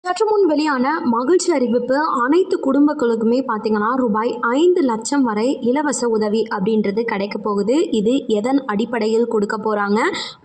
சற்று முன் வெளியான மகிழ்ச்சி அறிவிப்பு அனைத்து குடும்பங்களுக்குமே பார்த்தீங்கன்னா ரூபாய் 5,00,000 வரை இலவச உதவி அப்படின்றது கிடைக்க போகுது. இது எதன் அடிப்படையில் கொடுக்க போகிறாங்க,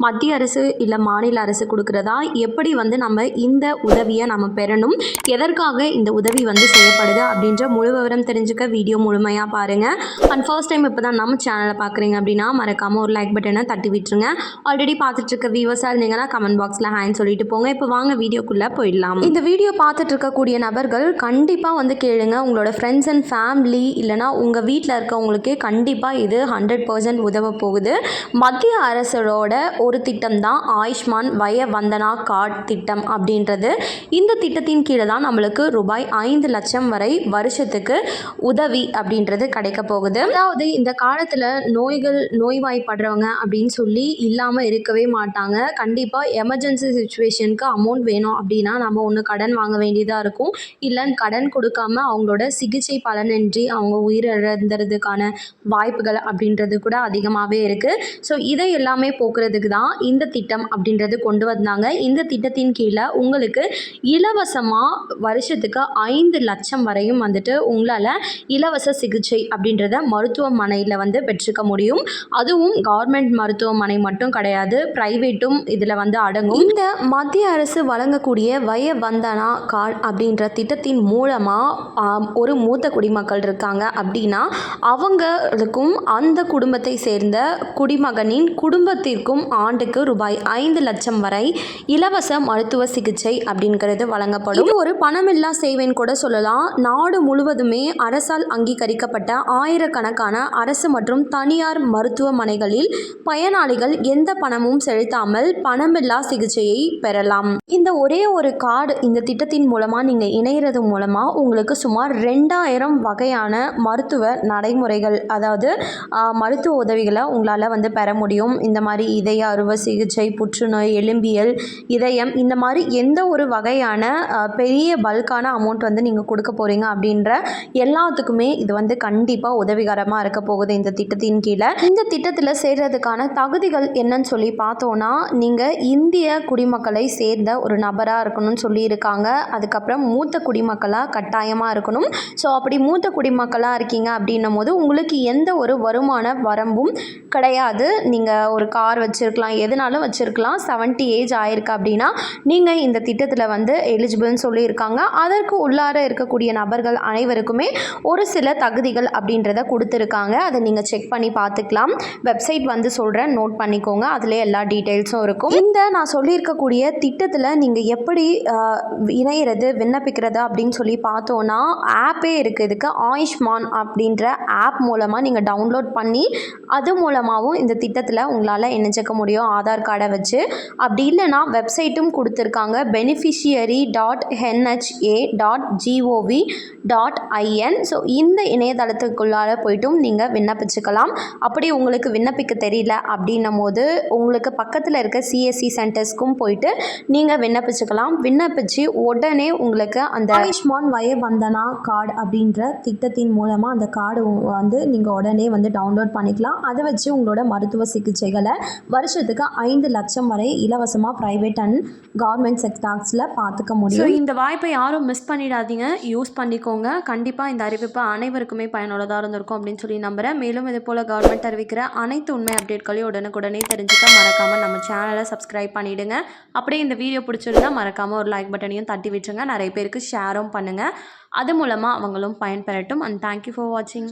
மத்திய அரசு இல்லை மாநில அரசு கொடுக்குறதா, எப்படி நம்ம இந்த உதவியை நம்ம பெறணும், எதற்காக இந்த உதவி செய்யப்படுது அப்படின்ற முழு விவரம் தெரிஞ்சுக்க வீடியோ முழுமையாக பாருங்கள். அண்ட் ஃபர்ஸ்ட் டைம் இப்போ தான் நம்ம சேனலை பார்க்குறீங்க அப்படின்னா மறக்காமல் ஒரு லைக் பட்டனை தட்டி விட்டுருங்க. ஆல்ரெடி பார்த்துட்டு இருக்க வியூவர்ஸாக இருந்தீங்கன்னா கமெண்ட் பாக்ஸில் ஹேண்ட் சொல்லிட்டு போங்க. இப்போ வாங்க வீடியோக்குள்ளே போயிடலாம். இந்த வீடியோ பார்த்துட்டு இருக்கக்கூடிய நபர்கள் கண்டிப்பாக கேளுங்க. உங்களோட ஃப்ரெண்ட்ஸ் அண்ட் ஃபேமிலி இல்லைனா உங்கள் வீட்டில் இருக்கவங்களுக்கே கண்டிப்பாக இது 100% உதவ போகுது. மத்திய அரசோட ஒரு திட்டம் தான் ஆயுஷ்மான் வய வந்தனா கார்டு திட்டம் அப்படின்றது. இந்த திட்டத்தின் கீழே தான் நம்மளுக்கு ரூபாய் 5,00,000 வரை வருஷத்துக்கு உதவி அப்படின்றது கிடைக்க போகுது. அதாவது இந்த காலத்தில் நோய்வாய்ப்படுறவங்க அப்படின்னு சொல்லி இல்லாமல் இருக்கவே மாட்டாங்க. கண்டிப்பாக எமர்ஜென்சி சுச்சுவேஷனுக்கு அமௌண்ட் வேணும் அப்படின்னா நம்ம ஒன்று கடன் வாங்க வேண்டியதாக இருக்கும். இல்லை கடன் கொடுக்காம அவங்களோட சிகிச்சை பலனின்றி அவங்க உயிரிழந்துறதுக்கான வாய்ப்புகள் அப்படின்றது கூட அதிகமாகவே இருக்குது. ஸோ இதை எல்லாமே போக்குறதுக்கு தான் இந்த திட்டம் அப்படின்றது கொண்டு வந்தாங்க. இந்த திட்டத்தின் கீழே உங்களுக்கு இலவசமாக வருஷத்துக்கு 5,00,000 வரையும் உங்களால் இலவச சிகிச்சை அப்படின்றத மருத்துவமனையில் பெற்றுக்க முடியும். அதுவும் கவர்மெண்ட் மருத்துவமனை மட்டும் கிடையாது, ப்ரைவேட்டும் இதில் அடங்கும். இந்த மத்திய அரசு வழங்கக்கூடிய வய வந்தனா கார்டு அப்படின்ற திட்டத்தின் மூலமாக ஒரு மூத்த குடிமக்கள் இருக்காங்க அப்படின்னா அவங்களுக்கும் அந்த குடும்பத்தை சேர்ந்த குடிமகனின் குடும்பத்திற்கும் ஆண்டுக்கு ரூபாய் 5,00,000 வரை இலவச மருத்துவ சிகிச்சை அப்படிங்கிறது வழங்கப்படும். இது ஒரு பணமில்லா சேவைன்னு கூட சொல்லலாம். நாடு முழுவதுமே அரசால் அங்கீகரிக்கப்பட்ட ஆயிரக்கணக்கான அரசு மற்றும் தனியார் மருத்துவமனைகளில் பயனாளிகள் எந்த பணமும் செலுத்தாமல் பணமில்லா சிகிச்சையை பெறலாம். இந்த ஒரே ஒரு கார்டு இந்த திட்டத்தின் மூலமாக நீங்கள் இணைகிறது மூலமாக உங்களுக்கு சுமார் 2,000 வகையான மருத்துவ நடைமுறைகள், அதாவது மருத்துவ உதவிகளை உங்களால் பெற முடியும். இந்த மாதிரி இதய அறுவை சிகிச்சை, புற்றுநோய், எலும்பியல், இதயம், இந்த மாதிரி எந்த ஒரு வகையான பெரிய பல்கான அமௌண்ட் நீங்கள் கொடுக்க போகிறீங்க அப்படின்ற எல்லாத்துக்குமே இது கண்டிப்பாக உதவிகரமாக இருக்க போகுது இந்த திட்டத்தின் கீழே. இந்த திட்டத்தில் சேர்றதுக்கான தகுதிகள் என்னன்னு சொல்லி பார்த்தோன்னா, நீங்கள் இந்திய குடிமக்களை சேர்ந்த ஒரு நபராக இருக்கணும்னு சொல்லியிருக்காங்க. அதுக்கப்புறம் மூத்த குடிமக்களாக கட்டாயமாக இருக்கணும். ஸோ அப்படி மூத்த குடிமக்களாக இருக்கீங்க அப்படின்னும் போது உங்களுக்கு எந்த ஒரு வருமான வரம்பும் கிடையாது. நீங்கள் ஒரு கார் வச்சுருக்கலாம், எதுனாலும் வச்சுருக்கலாம். 70 ஏஜ் ஆயிருக்கு அப்படின்னா நீங்கள் இந்த திட்டத்தில் எலிஜிபிள்னு சொல்லியிருக்காங்க. அதற்கு உள்ளார இருக்கக்கூடிய நபர்கள் அனைவருக்குமே ஒரு சில தகுதிகள் அப்படின்றத கொடுத்துருக்காங்க. அதை நீங்கள் செக் பண்ணி பார்த்துக்கலாம். வெப்சைட் சொல்கிறேன், நோட் பண்ணிக்கோங்க. அதில் எல்லா டீட்டெயில்ஸும் இருக்கும். இந்த நான் சொல்லியிருக்கக்கூடிய திட்டத்தில் நீங்கள் எப்படி இணையிறது, விண்ணப்பிக்கிறது அப்படின்னு சொல்லி பார்த்தோன்னா ஆப்பே இருக்குது. இதுக்கு ஆயுஷ்மான் அப்படின்ற ஆப் மூலமாக நீங்கள் டவுன்லோட் பண்ணி அது மூலமாகவும் இந்த திட்டத்தில் உங்களால் இணைச்சிக்க முடியும் ஆதார் கார்டை வச்சு. அப்படி இல்லைனா வெப்சைட்டும் கொடுத்துருக்காங்க, beneficiary.nha.gov.in. ஸோ இந்த இணையதளத்துக்குள்ளார போய்ட்டும் நீங்கள் விண்ணப்பிச்சுக்கலாம். அப்படி உங்களுக்கு விண்ணப்பிக்க தெரியல அப்படின்னும் போது உங்களுக்கு பக்கத்தில் இருக்க சிஎஸ்சி சென்டர்ஸ்க்கும் போயிட்டு நீங்கள் விண்ணப்பிச்சுக்கலாம். விண்ணப்பிச்சு உடனே உங்களுக்கு அந்த ஆயுஷ்மான் வய வந்தனா கார்டு அப்படின்ற திட்டத்தின் மூலமாக அந்த கார்டு நீங்கள் உடனே டவுன்லோட் பண்ணிக்கலாம். அதை வச்சு உங்களோட மருத்துவ சிகிச்சைகளை வருஷத்துக்கு 5,00,000 வரை இலவசமாக ப்ரைவேட் அண்ட் கவர்மெண்ட் செக்டார்ஸில் பார்த்துக்க முடியும். ஸோ இந்த வாய்ப்பை யாரும் மிஸ் பண்ணிடாதீங்க, யூஸ் பண்ணிக்கோங்க. கண்டிப்பாக இந்த அறிவிப்பு அனைவருக்குமே பயனுள்ளதாக இருந்திருக்கும் அப்படின்னு சொல்லி நம்புகிறேன். மேலும் இது போல் கவர்மெண்ட் அறிவிக்கிற அனைத்து உண்மை அப்டேட்களையும் உடனுக்குடனே தெரிஞ்சுக்க மறக்காமல் நம்ம சேனலை சப்ஸ்கிரைப் பண்ணிவிடுங்க. அப்படியே இந்த வீடியோ பிடிச்சிருந்தா மறக்காமல் ஒரு லைக் பட்டனையும் தட்டி விட்டுருங்க. நிறைய பேருக்கு ஷேரும் பண்ணுங்கள். அது மூலமாக அவங்களும் பயன்பெறட்டும். அண்ட் தேங்க்யூ ஃபார் வாட்சிங்.